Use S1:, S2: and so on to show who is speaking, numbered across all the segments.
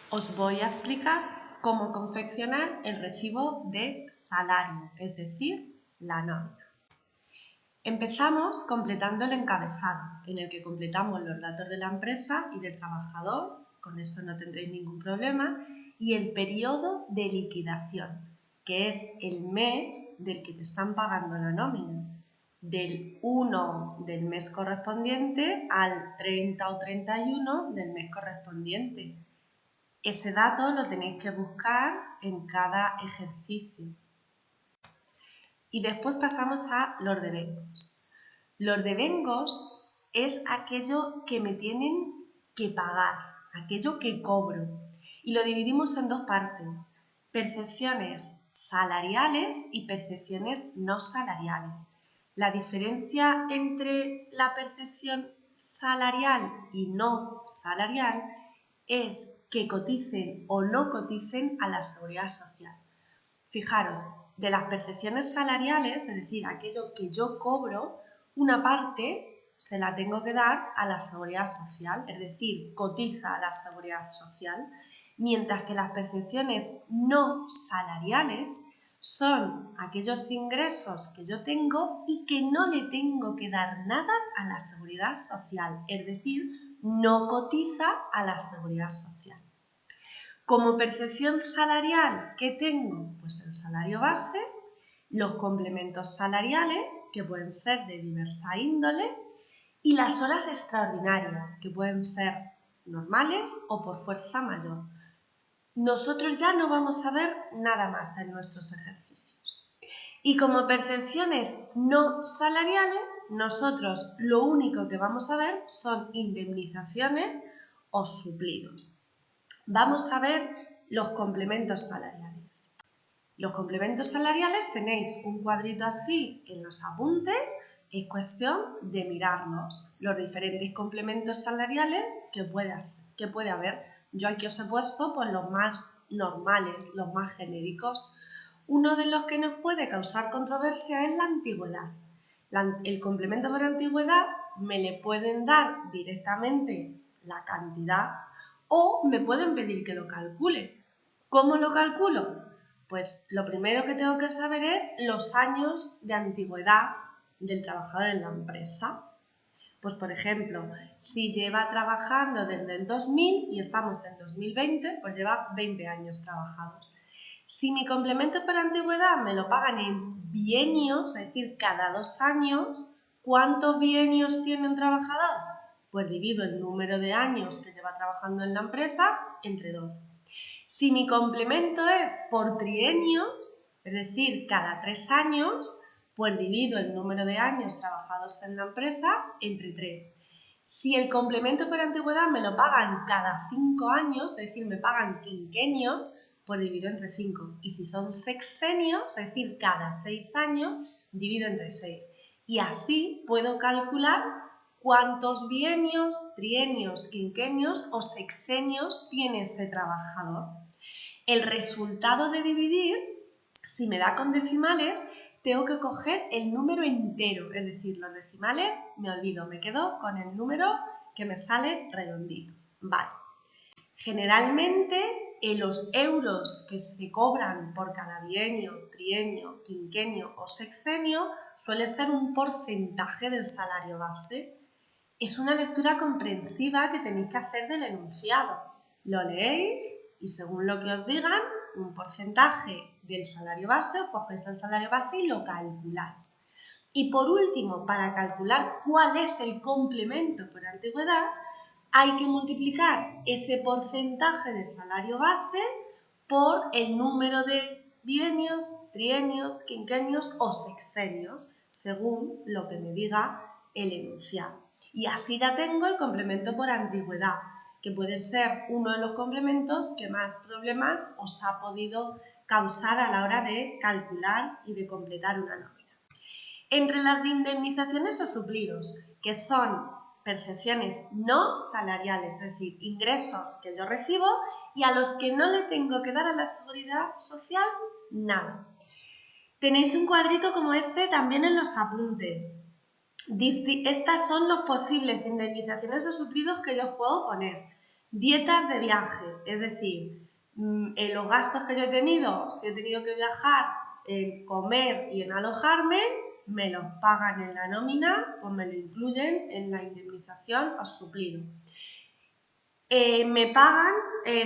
S1: Os voy a explicar cómo confeccionar el recibo de salario, es decir, la nómina. Empezamos completando el encabezado, en el que completamos los datos de la empresa y del trabajador, con eso no tendréis ningún problema, y el periodo de liquidación, que es el mes del que te están pagando la nómina, del 1 del mes correspondiente al 30 o 31 del mes correspondiente. Ese dato lo tenéis que buscar en cada ejercicio. Y después pasamos a los devengos. Los devengos es aquello que me tienen que pagar, aquello que cobro. Y lo dividimos en dos partes, percepciones salariales y percepciones no salariales. La diferencia entre la percepción salarial y no salarial es que coticen o no coticen a la seguridad social. Fijaros, de las percepciones salariales, es decir, aquello que yo cobro, una parte se la tengo que dar a la seguridad social, es decir, cotiza a la seguridad social, mientras que las percepciones no salariales son aquellos ingresos que yo tengo y que no le tengo que dar nada a la seguridad social, es decir, no cotiza a la seguridad social. Como percepción salarial, ¿qué tengo? Pues el salario base, los complementos salariales, que pueden ser de diversa índole, y las horas extraordinarias, que pueden ser normales o por fuerza mayor. Nosotros ya no vamos a ver nada más en nuestros ejercicios. Y como percepciones no salariales, nosotros lo único que vamos a ver son indemnizaciones o suplidos. Vamos a ver los complementos salariales. Los complementos salariales tenéis un cuadrito así en los apuntes, es cuestión de mirarlos, los diferentes complementos salariales que puede haber. Yo aquí os he puesto pues, los más normales, los más genéricos. Uno de los que nos puede causar controversia es la antigüedad. El complemento por antigüedad me le pueden dar directamente la cantidad o me pueden pedir que lo calcule. ¿Cómo lo calculo? Pues lo primero que tengo que saber es los años de antigüedad del trabajador en la empresa. Pues por ejemplo, si lleva trabajando desde el 2000 y estamos en 2020, pues lleva 20 años trabajados. Si mi complemento por antigüedad me lo pagan en bienios, es decir, cada 2 años, ¿cuántos bienios tiene un trabajador? Pues divido el número de años que lleva trabajando en la empresa entre 2. Si mi complemento es por trienios, es decir, cada 3 años, pues divido el número de años trabajados en la empresa entre 3. Si el complemento por antigüedad me lo pagan cada 5 años, es decir, me pagan quinquenios, pues divido entre 5. Y si son sexenios, es decir, cada 6 años, divido entre 6. Y así puedo calcular cuántos bienios, trienios, quinquenios o sexenios tiene ese trabajador. El resultado de dividir, si me da con decimales, tengo que coger el número entero, es decir, los decimales me olvido, me quedo con el número que me sale redondito. Vale. Generalmente, en los euros que se cobran por cada bienio, trienio, quinquenio o sexenio, suele ser un porcentaje del salario base. Es una lectura comprensiva que tenéis que hacer del enunciado. Lo leéis y según lo que os digan, un porcentaje del salario base, os cogéis el salario base y lo calculáis. Y por último, para calcular cuál es el complemento por antigüedad, hay que multiplicar ese porcentaje de salario base por el número de bienios, trienios, quinquenios o sexenios, según lo que me diga el enunciado. Y así ya tengo el complemento por antigüedad, que puede ser uno de los complementos que más problemas os ha podido causar a la hora de calcular y de completar una nómina. Entre las de indemnizaciones o suplidos, que son percepciones no salariales, es decir, ingresos que yo recibo y a los que no le tengo que dar a la seguridad social nada. Tenéis un cuadrito como este también en los apuntes. Estas son los posibles indemnizaciones o suplidos que yo os puedo poner. Dietas de viaje, es decir, en los gastos que yo he tenido, si he tenido que viajar, en comer y en alojarme, me los pagan en la nómina, pues me lo incluyen en la indemnización o suplido. Me pagan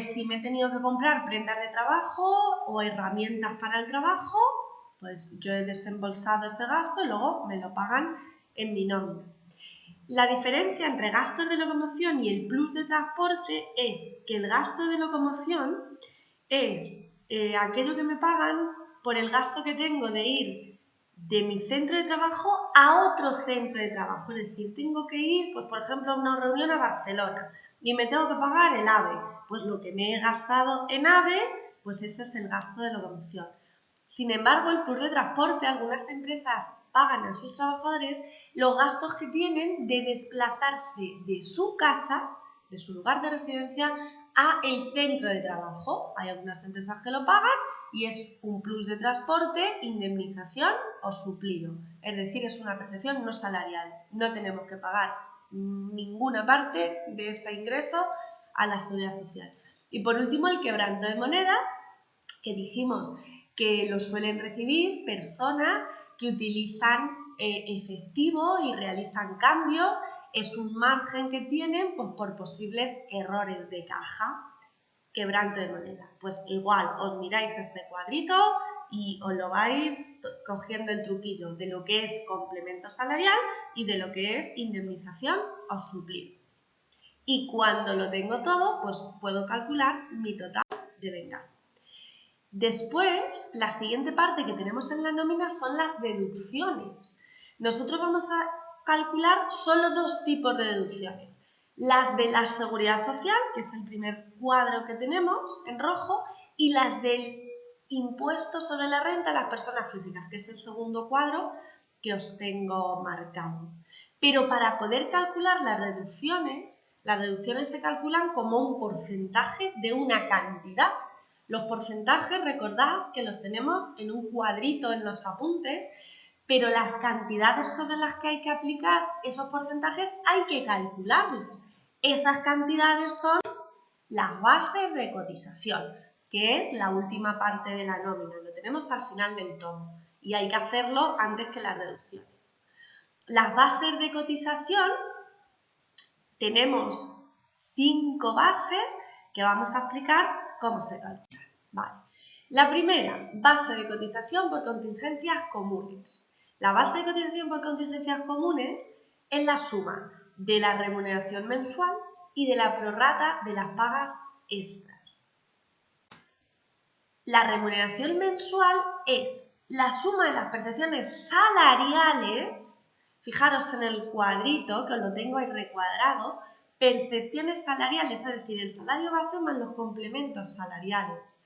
S1: si me he tenido que comprar prendas de trabajo o herramientas para el trabajo, pues yo he desembolsado ese gasto y luego me lo pagan en mi nómina. La diferencia entre gastos de locomoción y el plus de transporte es que el gasto de locomoción es aquello que me pagan por el gasto que tengo de ir de mi centro de trabajo a otro centro de trabajo. Es decir, tengo que ir, pues, por ejemplo, a una reunión a Barcelona y me tengo que pagar el AVE. Pues lo que me he gastado en AVE, pues ese es el gasto de locomoción. Sin embargo, el plus de transporte, algunas empresas pagan a sus trabajadores los gastos que tienen de desplazarse de su casa, de su lugar de residencia, a el centro de trabajo. Hay algunas empresas que lo pagan y es un plus de transporte, indemnización o suplido. Es decir, es una percepción no salarial. No tenemos que pagar ninguna parte de ese ingreso a la seguridad social. Y por último, el quebranto de moneda, que dijimos que lo suelen recibir personas que utilizan efectivo y realizan cambios. Es un margen que tienen, pues, por posibles errores de caja. Quebranto de moneda. Pues igual os miráis este cuadrito y os lo vais cogiendo el truquillo de lo que es complemento salarial y de lo que es indemnización o suplido. Y cuando lo tengo todo, pues puedo calcular mi total de venganza. Después, la siguiente parte que tenemos en la nómina son las deducciones. Nosotros vamos a calcular solo dos tipos de deducciones. Las de la seguridad social, que es el primer cuadro que tenemos en rojo, y las del impuesto sobre la renta de las personas físicas, que es el segundo cuadro que os tengo marcado. Pero para poder calcular las deducciones se calculan como un porcentaje de una cantidad. Los porcentajes, recordad que los tenemos en un cuadrito en los apuntes, pero las cantidades sobre las que hay que aplicar esos porcentajes hay que calcularlos. Esas cantidades son las bases de cotización, que es la última parte de la nómina. Lo tenemos al final del tomo y hay que hacerlo antes que las deducciones. Las bases de cotización, tenemos 5 bases que vamos a explicar cómo se calculan. Vale. La primera, base de cotización por contingencias comunes. La base de cotización por contingencias comunes es la suma de la remuneración mensual y de la prorrata de las pagas extras. La remuneración mensual es la suma de las percepciones salariales, fijaros en el cuadrito que os lo tengo ahí recuadrado, percepciones salariales, es decir, el salario base más los complementos salariales.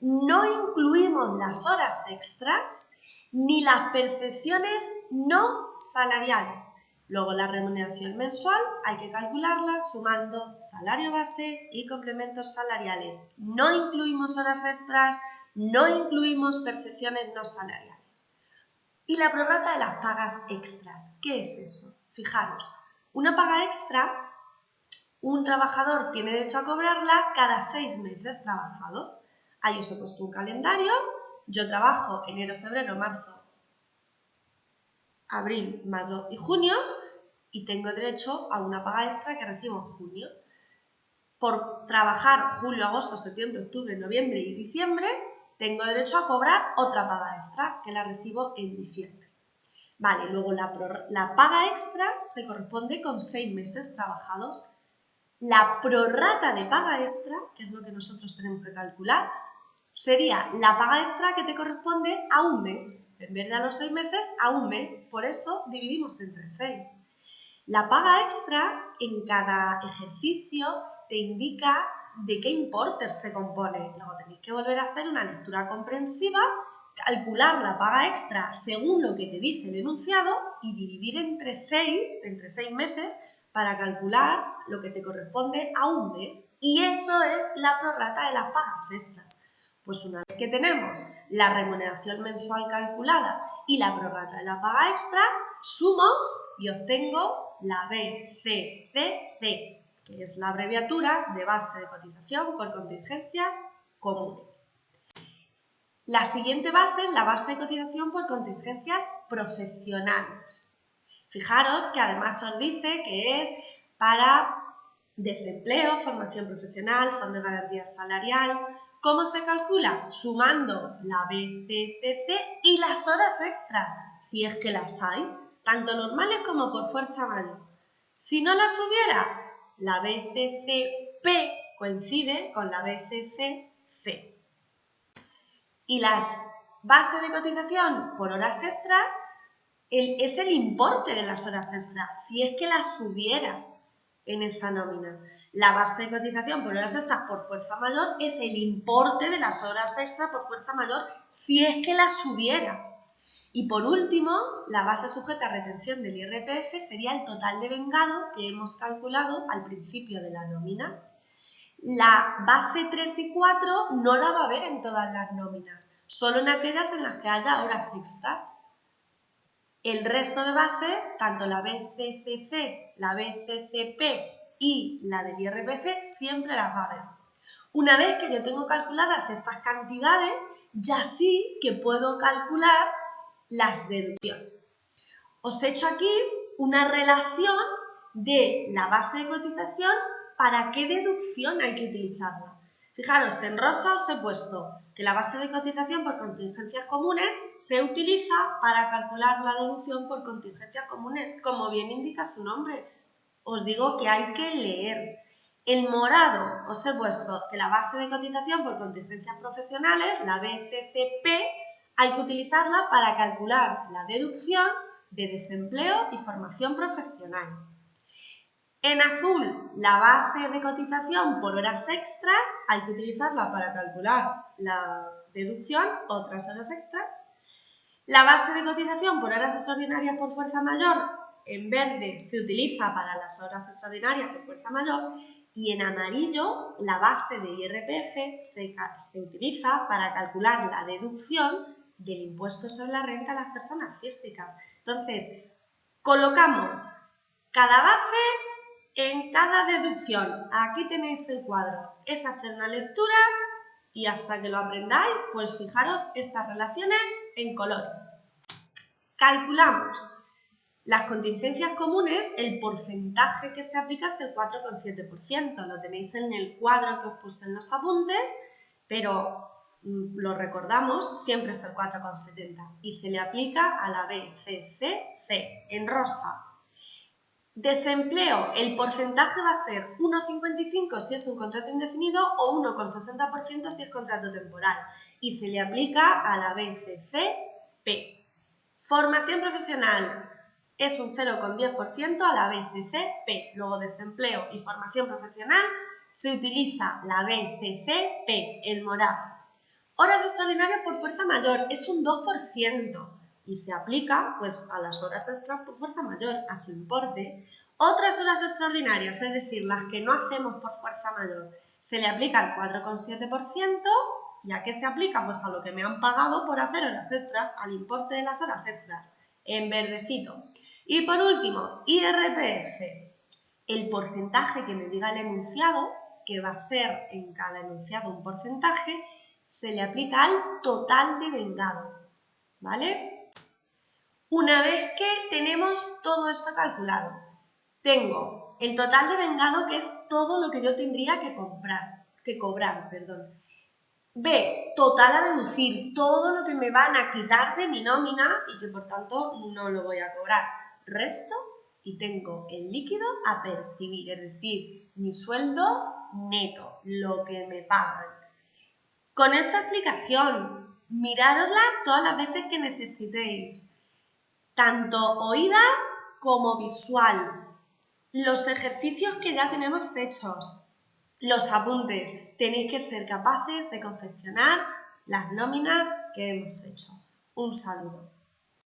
S1: No incluimos las horas extras ni las percepciones no salariales. Luego la remuneración mensual hay que calcularla sumando salario base y complementos salariales. No incluimos horas extras, no incluimos percepciones no salariales. Y la prorrata de las pagas extras. ¿Qué es eso? Fijaros, una paga extra, un trabajador tiene derecho a cobrarla cada 6 meses trabajados. Ahí os he puesto un calendario. Yo trabajo enero, febrero, marzo, abril, mayo y junio y tengo derecho a una paga extra que recibo en junio. Por trabajar julio, agosto, septiembre, octubre, noviembre y diciembre, tengo derecho a cobrar otra paga extra que la recibo en diciembre. Vale, luego la paga extra se corresponde con 6 meses trabajados. La prorrata de paga extra, que es lo que nosotros tenemos que calcular, sería la paga extra que te corresponde a un mes. En vez de a los 6 meses, a un mes. Por eso dividimos entre 6. La paga extra en cada ejercicio te indica de qué importes se compone. Luego tenéis que volver a hacer una lectura comprensiva, calcular la paga extra según lo que te dice el enunciado y dividir entre 6 meses para calcular lo que te corresponde a un mes. Y eso es la prorrata de las pagas extras. Pues una vez que tenemos la remuneración mensual calculada y la prorrata de la paga extra, sumo y obtengo la BCCC, que es la abreviatura de base de cotización por contingencias comunes. La siguiente base es la base de cotización por contingencias profesionales. Fijaros que además os dice que es para desempleo, formación profesional, fondo de garantía salarial. ¿Cómo se calcula? Sumando la BCCC y las horas extras, si es que las hay, tanto normales como por fuerza mayor. Si no las hubiera, la BCCP coincide con la BCCC. Y las bases de cotización por horas extras es el importe de las horas extras, si es que las hubiera en esa nómina. La base de cotización por horas extras por fuerza mayor es el importe de las horas extras por fuerza mayor, si es que las hubiera. Y por último, la base sujeta a retención del IRPF sería el total de vengado que hemos calculado al principio de la nómina. La base 3 y 4 no la va a haber en todas las nóminas, solo en aquellas en las que haya horas extras. El resto de bases, tanto la BCCC, la BCCP y la del IRPF, siempre las va a haber. Una vez que yo tengo calculadas estas cantidades, ya sí que puedo calcular las deducciones. Os he hecho aquí una relación de la base de cotización para qué deducción hay que utilizarla. Fijaros, en rosa os he puesto que la base de cotización por contingencias comunes se utiliza para calcular la deducción por contingencias comunes, como bien indica su nombre. Os digo que hay que leer. En morado os he puesto que la base de cotización por contingencias profesionales, la BCCP, hay que utilizarla para calcular la deducción de desempleo y formación profesional. En azul, la base de cotización por horas extras, hay que utilizarla para calcular la deducción, otras horas extras. La base de cotización por horas extraordinarias por fuerza mayor, en verde, se utiliza para las horas extraordinarias por fuerza mayor. Y en amarillo, la base de IRPF se utiliza para calcular la deducción del impuesto sobre la renta de las personas físicas. Entonces, colocamos cada base en cada deducción. Aquí tenéis el cuadro. Es hacer una lectura y hasta que lo aprendáis, pues fijaros estas relaciones en colores. Calculamos las contingencias comunes, el porcentaje que se aplica es el 4,7%. Lo tenéis en el cuadro que os puse en los apuntes, pero lo recordamos, siempre es el 4,70 y se le aplica a la BCCC en rosa. Desempleo, el porcentaje va a ser 1,55 si es un contrato indefinido o 1,60% si es contrato temporal y se le aplica a la BCCP. Formación profesional es un 0,10% a la BCCP. Luego desempleo y formación profesional se utiliza la BCCP, el morado. Horas extraordinarias por fuerza mayor es un 2%. Y se aplica pues, a las horas extras por fuerza mayor, a su importe. Otras horas extraordinarias, es decir, las que no hacemos por fuerza mayor, se le aplica el 4,7%. ¿Y a qué se aplica? Pues a lo que me han pagado por hacer horas extras, al importe de las horas extras, en verdecito. Y por último, IRPF, el porcentaje que me diga el enunciado, que va a ser en cada enunciado un porcentaje, se le aplica al total de vengado, ¿vale? Una vez que tenemos todo esto calculado, tengo el total de vengado, que es todo lo que yo tendría que cobrar. B, total a deducir, todo lo que me van a quitar de mi nómina y que por tanto no lo voy a cobrar. Resto y tengo el líquido a percibir, es decir, mi sueldo neto, lo que me pagan. Con esta explicación, mirárosla todas las veces que necesitéis, tanto oída como visual. Los ejercicios que ya tenemos hechos, los apuntes, tenéis que ser capaces de confeccionar las nóminas que hemos hecho. Un saludo.